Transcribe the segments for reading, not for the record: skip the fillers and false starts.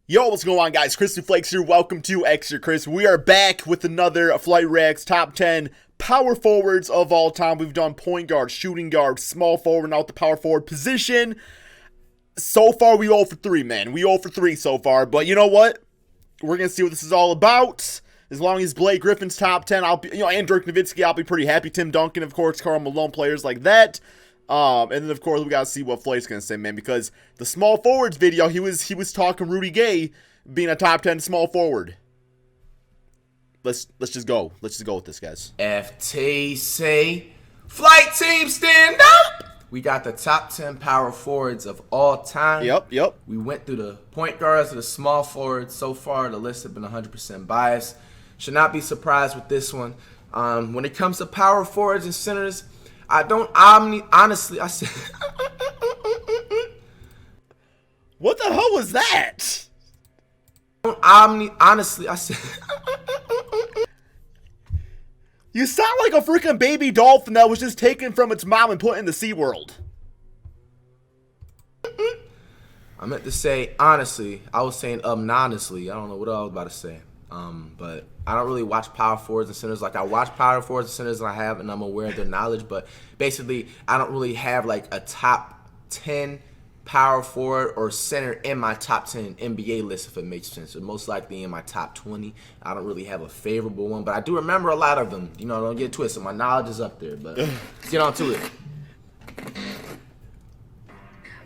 Yo, what's going on, guys? Crispy Flakes here. Welcome to Extra Crisp. We are back with another FlightReacts top 10 power forwards of all time. We've done point guard, shooting guard, small forward, now at the power forward position. So far, we 0 for 3, man. We 0 for 3 so far. But you know what? We're going to see what this is all about. As long as Blake Griffin's top 10, I'll be, and Dirk Nowitzki, I'll be pretty happy. Tim Duncan, of course, Karl Malone, players like that. And then of course we gotta see what Flake's gonna say, man, because the small forwards video, he was talking Rudy Gay being a top 10 small forward. Let's just go. Let's just go with this, guys. FTC flight team stand up. We got the top 10 power forwards of all time. Yep. We went through the point guards to the small forwards. So far, the list has been 100% biased. Should not be surprised with this one. When it comes to power forwards and centers, honestly, I said. What the hell was that? Honestly, I said. You sound like a freaking baby dolphin that was just taken from its mom and put in the SeaWorld. I meant to say honestly. I was saying obnoxiously. I don't know what I was about to say. But I don't really watch power forwards and centers. Like, I watch power forwards and centers, and I'm aware of their knowledge. But basically, I don't really have like a top 10 power forward or center in my top 10 NBA list, if it makes sense. Or most likely in my top 20. I don't really have a favorable one, but I do remember a lot of them. Don't get twisted. My knowledge is up there, but let's get on to it.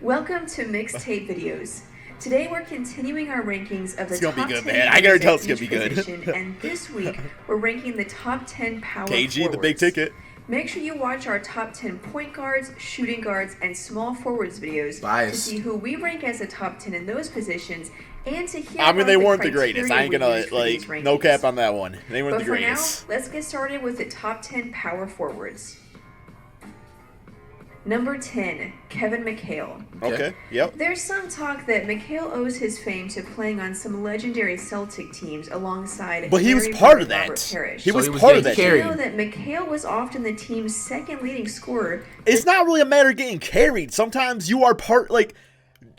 Welcome to Mixtape Videos. Today we're continuing our rankings of the top 10 good, man. I gotta tell it's gonna be good. And this week we're ranking the top 10 power KG, forwards. the big ticket. Make sure you watch our top 10 point guards, shooting guards, and small forwards videos to see who we rank as a top 10 in those positions, and to hear they weren't the greatest. I ain't gonna, no cap on that one. They weren't the greatest. But for now, let's get started with the top 10 power forwards. Number 10, Kevin McHale. Okay, yep. There's some talk that McHale owes his fame to playing on some legendary Celtic teams alongside But he was part of that. He was part of that. You know that McHale was often the team's second leading scorer. It's not really a matter of getting carried. Sometimes you are part,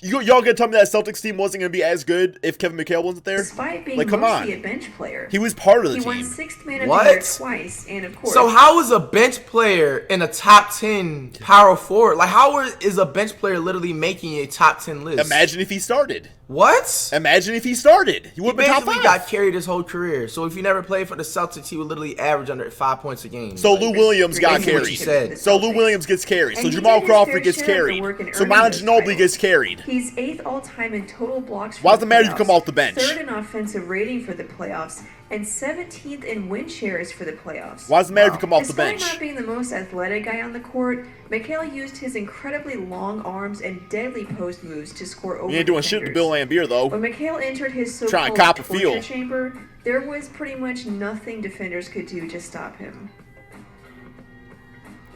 y'all gonna tell me that Celtics team wasn't gonna be as good if Kevin McHale wasn't there? Despite being mostly a bench player. He was part of the team. He won Sixth Man of the Year twice, and of course. So how is a bench player in a top 10 power forward? Like, how is a bench player literally making a top 10 list? Imagine if he started. What? Imagine if he started. He would have been top 5. He got carried his whole career. So if he never played for the Celtics, he would literally average under 5 points a game. So Lou Williams got carried. So Lou Williams gets carried. So Jamal Crawford gets carried. So Manu Ginobili gets carried. He's 8th all-time in total blocks for Why does it matter if you come off the bench? 3rd in offensive rating for the playoffs, and 17th in win shares for the playoffs. Why does it matter if you come off the bench? Despite not being the most athletic guy on the court, McHale used his incredibly long arms and deadly post moves to score over. He ain't doing shit to Bill Laimbeer, though. When McHale entered his so-called torture chamber, there was pretty much nothing defenders could do to stop him.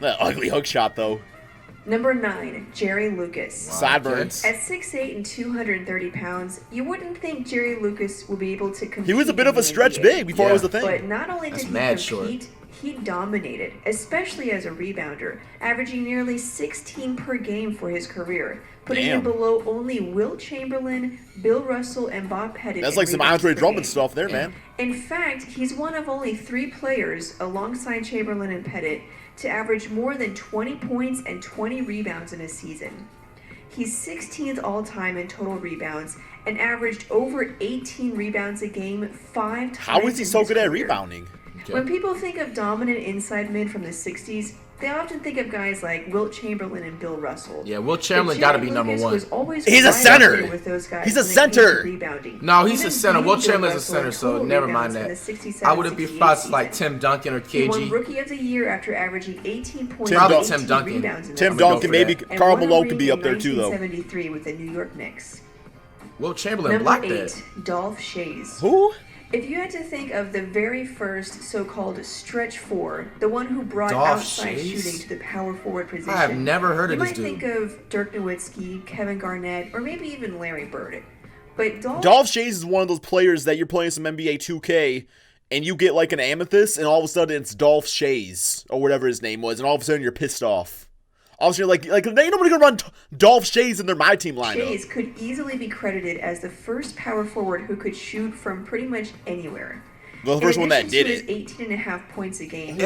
That ugly hook shot, though. Number 9, Jerry Lucas. Sideburns. At 6'8" and 230 pounds, you wouldn't think Jerry Lucas would be able to compete. He was a bit of a stretch big before it was the thing. But not only did he compete, he dominated, especially as a rebounder, averaging nearly 16 per game for his career, putting him below only Wilt Chamberlain, Bill Russell, and Bob Pettit. That's like some Andre Drummond stuff there, man. In fact, he's one of only 3 players, alongside Chamberlain and Pettit, to average more than 20 points and 20 rebounds in a season. He's 16th all-time in total rebounds and averaged over 18 rebounds a game 5 times. How is he so good at rebounding? When people think of dominant inside men from the 60s, they often think of guys like Wilt Chamberlain and Bill Russell. Yeah, Wilt Chamberlain got to be number 1. He's a center. He's a center. No, he's a center. Wilt Chamberlain's a center, so never mind that. I wouldn't be surprised like Tim Duncan or KG. He won Rookie of the Year after averaging 18 points Tim Duncan. rebounds. Tim Duncan, maybe Karl Malone could be up there too, though. 1973 with the New York Knicks. Wilt Chamberlain blocked that. Number 8, Dolph Schayes. Who? If you had to think of the very first so-called stretch 4, the one who brought outside shooting to the power forward position, I have never heard of this dude. You might think of Dirk Nowitzki, Kevin Garnett, or maybe even Larry Bird. But Dolph Schayes is one of those players that you're playing some NBA 2K, and you get like an amethyst, and all of a sudden it's Dolph Schayes, or whatever his name was, and all of a sudden you're pissed off. Obviously, like ain't nobody gonna run Dolph Schayes in their My Team lineup. Schayes could easily be credited as the first power forward who could shoot from pretty much anywhere. The first one that did it. 18.5 points a game. Ew,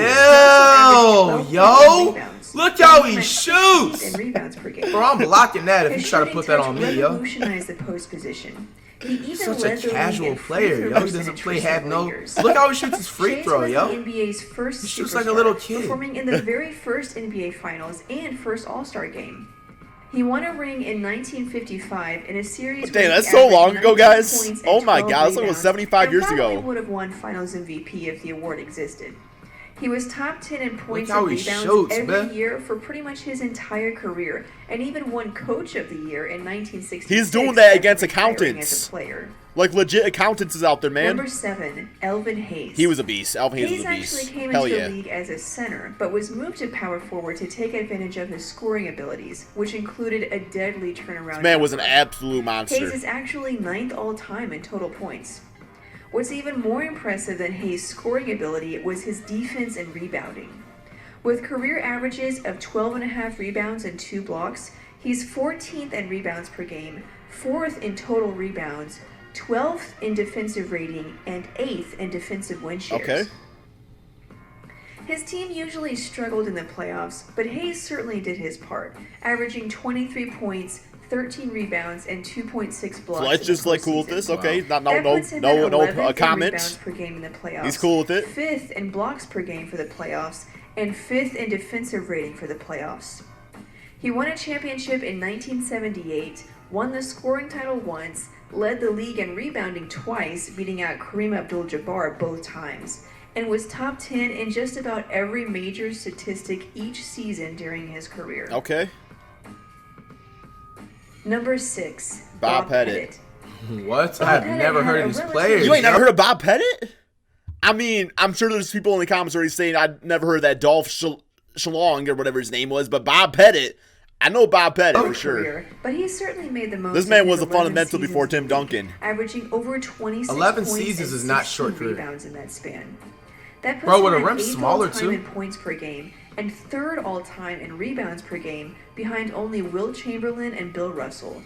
yo! Look how he shoots! And rebounds per game. Bro, I'm blocking that if you try to put that on me, yo. Revolutionized the post position. He even Such led a the casual league in player, free yo. throw He doesn't play percentage have for no. leaguers. Look how he shoots his free Schayes throw, was yo. the NBA's first He shoots superstar, like a little kid. performing in the very first NBA Finals and first All-Star game. He won a ring in 1955 in a series. Damn, that's so long ago, guys. Oh my God, that's almost 75 years ago. He would have won Finals MVP if the award existed. He was top 10 in points Look how and he rebounds shoots, every man. year for pretty much his entire career, and even won Coach of the Year in 1966. He's doing that against after retiring accountants. as a player. Like legit accountants is out there, man. Number 7, Elvin Hayes. He was a beast. Elvin Hayes was Hayes a beast. actually came Hell into yeah. the league as a center, but was moved to power forward to take advantage of his scoring abilities, which included a deadly turnaround. This man was an jumper. absolute monster. Hayes is actually 9th all-time in total points. What's even more impressive than Hayes' scoring ability was his defense and rebounding. With career averages of 12.5 rebounds and 2 blocks, he's 14th in rebounds per game, 4th in total rebounds, 12th in defensive rating, and 8th in defensive win shares. Okay. His team usually struggled in the playoffs, but Hayes certainly did his part, averaging 23 points, 13 rebounds, and 2.6 blocks. Fletch just like cool with this. Okay, not That puts him at 11th in comment. rebounds per game in the playoffs. He's cool with it. 5th in blocks per game for the playoffs, and 5th in defensive rating for the playoffs. He won a championship in 1978, won the scoring title once, led the league in rebounding twice, beating out Kareem Abdul-Jabbar both times, and was top 10 in just about every major statistic each season during his career. Okay. Number 6, Bob Pettit. What? I've never heard of these players. You ain't never heard of Bob Pettit? I mean, I'm sure there's people in the comments already saying I'd never heard that Dolph Schayes or whatever his name was, but Bob Pettit, I know Bob Pettit for sure. Career, but he certainly made the most. This man of was his a fundamental 11 before Tim seasons, Duncan. averaging over 26 11 points seasons and is not 16 short career. rebounds in that span. That puts Bro, with him a at rim 8th smaller, all-time too. in points per game and 3rd all-time in rebounds per game, behind only Wilt Chamberlain and Bill Russell.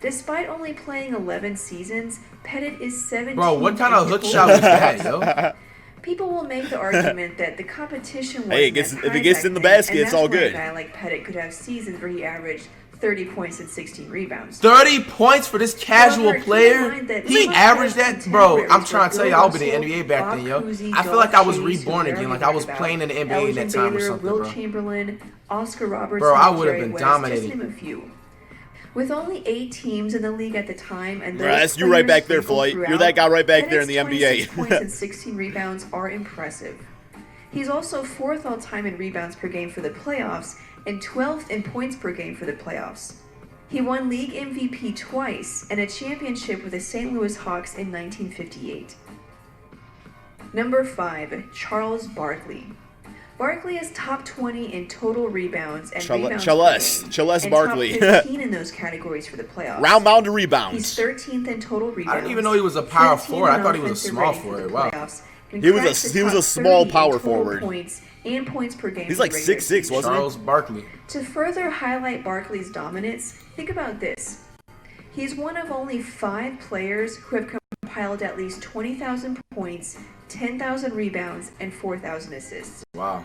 Despite only playing 11 seasons, Pettit is 17th. Bro, what kind of in hook total shot was that, yo? People will make the argument that the competition was Hey, if it gets in the basket, it's all good. A guy like Pettit could have seasons where he averaged 30 points and 16 rebounds. 30 points for this casual However, keep in player? mind that He some averaged of his that? Bro, I'm contemporaries trying to tell you, were I was in the Bill NBA back then, yo. Russell, I feel like I was Dolph Schayes, reborn who again. Like we I was heard playing in the about, NBA in that time or Baylor, something, Wilt bro. Chamberlain, Oscar Robertson, Bro, I and would have Jerry been West, dominating. Just name a few. With only 8 teams in the league at the time, and Bro, those that's you right players back there, sprinkled Floyd. You're throughout, that guy right back there in the Pettit's NBA. 26 points and 16 rebounds are impressive. He's also 4th all-time in rebounds per game for the playoffs and 12th in points per game for the playoffs. He won league MVP twice and a championship with the St. Louis Hawks in 1958. Number 5, Chales Barkley. Barkley is top 20 in total rebounds and rebounds Chales Barkley. and top 15 in those categories for the playoffs. Round mound to He's rebounds. 13th in total rebounds. I didn't even know he was a power 15th forward. I in thought he was a offensive small rating for forward. the Wow. playoffs, and He was cracks a the top small 30 in power total forward. Points and points per game. He's for like the regular 6'6", season. wasn't he? Charles Barkley. To further highlight Barkley's dominance, think about this. He's one of only 5 players who have compiled at least 20,000 points, 10,000 rebounds, and 4,000 assists. Wow.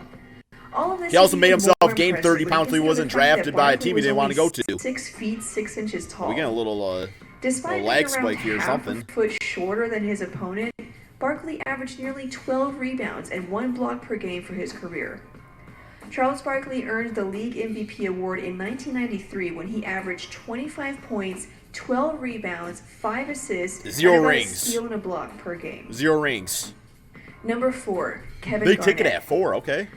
All of this He also is made even himself more gain impressive 30 when pounds you so he consider wasn't the fact that drafted by a Barkley team he was didn't want to only go to. 6 feet 6 inches tall. We getting a little Despite a being lag around spike here or half something. a foot shorter than his opponent, Barkley averaged nearly 12 rebounds and 1 block per game for his career. Chales Barkley earned the League MVP award in 1993 when he averaged 25 points, 12 rebounds, 5 assists, 0 and about rings. a steal and a block per game. 0 rings. Number 4, Kevin Big Garnett. ticket at 4, okay.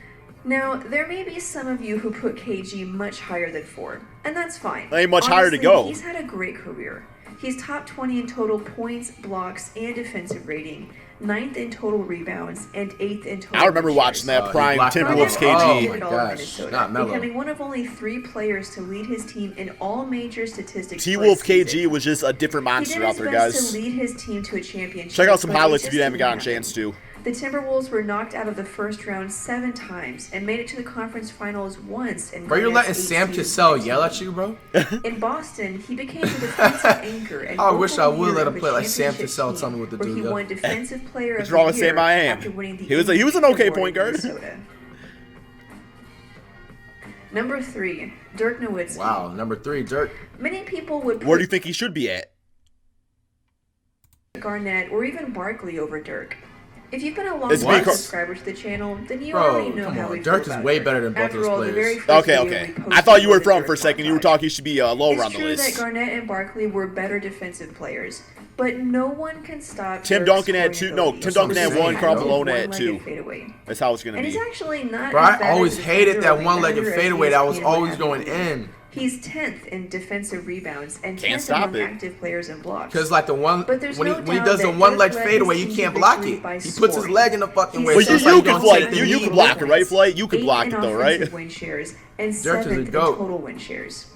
Now, there may be some of you who put KG much higher than 4, and that's fine. Ain't much higher to Honestly, go. He's had a great career. He's top 20 in total points, blocks, and defensive rating, 9th in total rebounds, and 8th in total I remember shares. watching that he prime blocked Timberwolves Melo. Oh KG. my Did it all in gosh, Minnesota, not Melo. becoming one of only 3 players to lead his team in all major statistics. T-Wolf for a season. KG was just a different He monster did out his there, best guys. to lead his team to a championship. Check out some but it highlights if just you haven't didn't gotten a happen. chance to. The Timberwolves were knocked out of the first round 7 times and made it to the conference finals once. Bro, you're letting Sam Cassell yell at you, bro? In Boston, he became the defensive anchor and I wish I would leader let of him a play like Sam championship Cassell. team Tell me what to where do. he Yo. won Defensive Player of What's wrong the with Sam Year I am? after winning the He was an okay award point in guard. Minnesota. Number 3, Dirk Nowitzki. Wow, number 3, Dirk. Many people would put Where do you think he should be at? Garnett or even Barkley over Dirk. If you've been a long It's time because- subscriber to the channel, then you Bro, already know come how on. we Dirk feel is about way Dirk. better than both After those all, the players. very first Okay, video okay. we posted I thought you were was from Dirk for a second. You were talking talking he should be lower It's on the true list. that Garnett and Barkley were better defensive players, but no one can stop Tim Dirk's Duncan had scoring 2. No, ability. Tim Duncan had That's what I'm 1. saying, Karl yo. Malone had One-legged 2. fadeaway. That's how it's gonna And he's be. actually not Bro, as I bad always as hated defender that or one-legged rebounder as fadeaway he that is was in always Miami. going in. He's 10th in defensive rebounds and 10th stop among it. active players in blocks. Because like the one But there's when no he when he doubt does the that one leg Dirk led fadeaway, his you team can't to block victory it. by He puts his scoring. leg in the fucking He's way. Well, so it's you like can don't block take the you knee. can block it, right, Flight? You can 8th block in it though, right? offensive win shares and Dirk is a 7th in goat. total win shares.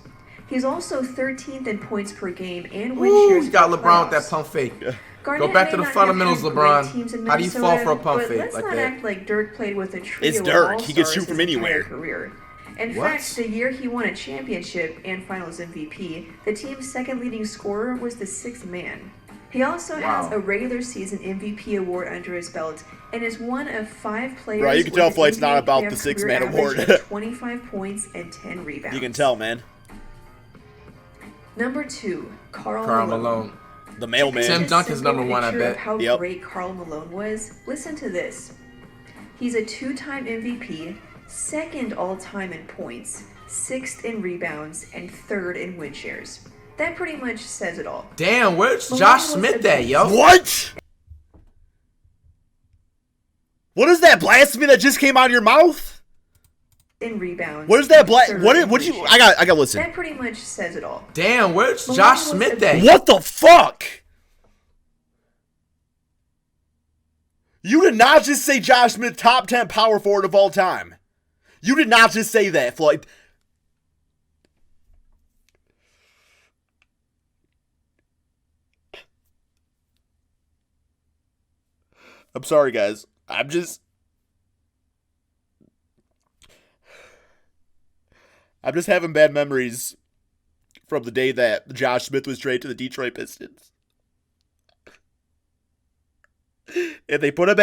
He's also 13th in points per game and win Ooh, shares. he got for LeBron with that playoffs. pump fake. Garnett Go back to may the not fundamentals, have had great LeBron. teams in How do you fall for a Minnesota, pump but fake let's like not that? act like Dirk played with a trio It's of Dirk. He gets all-stars shoot from his entire anywhere. career. In What? fact, the year he won a championship and Finals MVP, the team's second leading scorer was the 6th man. He also has Wow. a regular season MVP award under his belt and is one of 5 players. Bro, you can with tell an Flight's not NBA about player the career 6-man average award. of 25 points and 10 rebounds. You can tell, man. Number 2, Karl Karl Malone. Malone. The mailman. Tim A Duncan's simple number 1, I picture of bet. how Yep. great Karl Malone was. Listen to this. He's a 2-time MVP, 2nd all-time in points, 6th in rebounds, and 3rd in win shares. That pretty much says it all. Damn, where's Malone Josh was Smith a at, beast. yo? What? What is that blasphemy that just came out of your mouth? In rebounds. What is that and black? 3rd What in did win you? shares. I got to listen. That pretty much says it all. Damn, where's Malone Josh was Smith a at? beast. What the fuck? You did not just say Josh Smith top 10 power forward of all time. You did not just say that, Floyd. I'm sorry, guys. I'm just having bad memories from the day that Josh Smith was traded to the Detroit Pistons. And they put him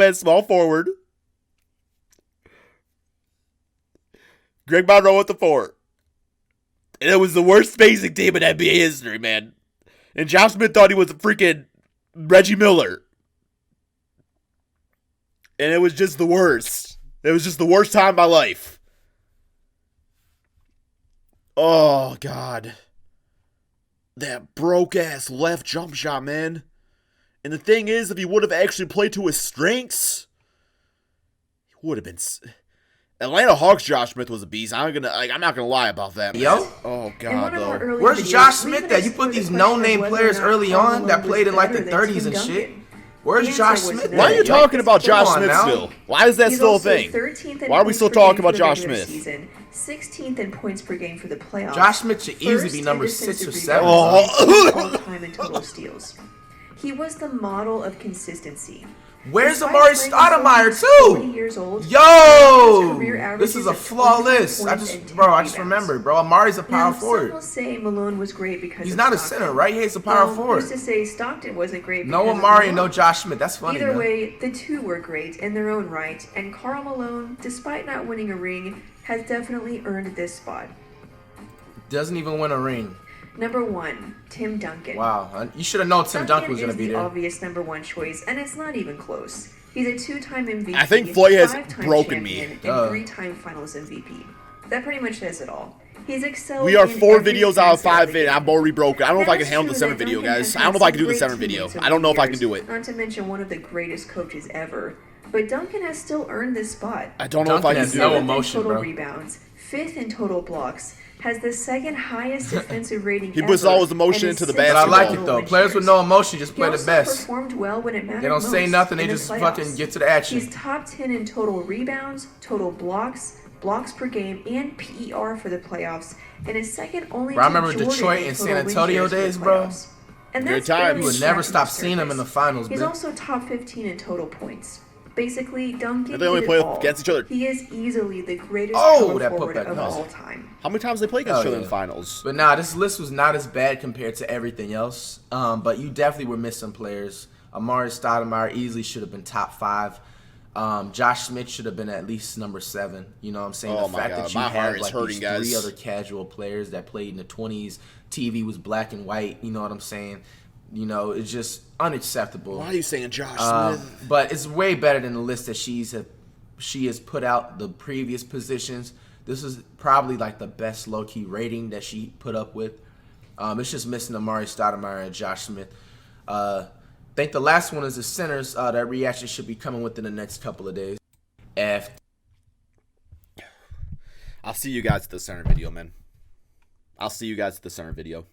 as small forward. Greg Monroe at the 4. And it was the worst spacing team in NBA history, man. And Josh Smith thought he was a freaking Reggie Miller. And it was just the worst. It was just the worst time of my life. Oh, God. That broke-ass left jump shot, man. And the thing is, if he would have actually played to his strengths, he would have been... Atlanta Hawks Josh Smith was a beast. I'm not gonna lie about that, man. Yo? Oh, In one God, of our though. early Where's videos, Josh we Smith even at? You put explored the these question no-name of whether players or not early Karl on Malone that was played in like the better than 30s and Tim shit. Duncan. Where's The Josh answer was Smith no. Why are you at, yo? talking about Come Josh on Smith now. still? Why is that He's still a also thing? 13th in Why are we points still per talking game about for the Josh regular Smith? season, 16th in points per game for the playoffs. Josh Smith should easily First be in number 6 or defensive 7. rebounds, Oh. and all-time in total steals. He was the model of consistency. Where's Despite Amari playing Stoudemire, until he was 40 too? years old, his Yo! career This is averages a of flawless. 25 points and 10 I just rebounds. remembered, bro. Amari's a Now, power some forward. will say Malone was great because He's of not a Stockton. center, right? He's a power Well, forward. who's to say Stockton wasn't great No because of Amari and no Malone? Josh Smith. That's funny, Either man. way, the two were great in their own right, and Karl Malone, despite not winning a ring, has definitely earned this spot. Doesn't even win a ring. Number 1, Tim Duncan. Wow. You should have known Tim Duncan was going to be is the there. obvious number 1 choice, and it's not even close. He's a 2-time MVP. I think Floyd has 5-time broken me. champion, and 3-time Finals MVP. That pretty much says it all. He's excelled. We are in 4 every videos out of facet 5 the in. I'm game. already broken. I don't know if I Now, can handle the it's 7 true video, that Duncan guys. has I don't know if had I can do some the 7 great video. teammates I don't know if I over can the do years, it. Not to mention one of the greatest coaches ever. But Duncan has still earned this spot. I don't know if I Duncan can has do no it. emotion, in total bro. rebounds, 5th in total blocks, has the 2nd highest defensive rating He puts ever, all his emotion and into the is 6th But I in like basketball. it, total though. win Players with shares. no emotion just He play the also best. performed well when it mattered They don't say most nothing. They in the just fucking playoffs. get to the action. He's top 10 in total rebounds, total blocks, blocks per game, and PER for the playoffs, and is second only Bro, I to remember Jordan Detroit in and total San win Antonio shares for the days, bro. playoffs. And Good that's times. barely You would never scratching stop the seeing him in the surface. finals, He's man. also top 15 in total points. Basically, Duncan And they only did play it all. against each other. He is easily the greatest Oh, power that forward putback, of nice. all time. How many times they play against each other in yeah. finals? But nah, this list was not as bad compared to everything else. But you definitely were missing players. Amari Stoudemire easily should have been top 5. Josh Smith should have been at least number 7. You know what I'm saying? Oh The my fact God, that you my heart have is like hurting, these guys. 3 other casual players that played in the 20s. TV was black and white. You know what I'm saying? You know, it's just unacceptable. Why are you saying Josh Smith? But it's way better than the list that she has put out the previous positions. This is probably like the best low-key rating that she put up with. It's just missing Amari Stoudemire and Josh Smith. I think the last one is the centers. That reaction should be coming within the next couple of days. I'll see you guys at the center video, man. I'll see you guys at the center video.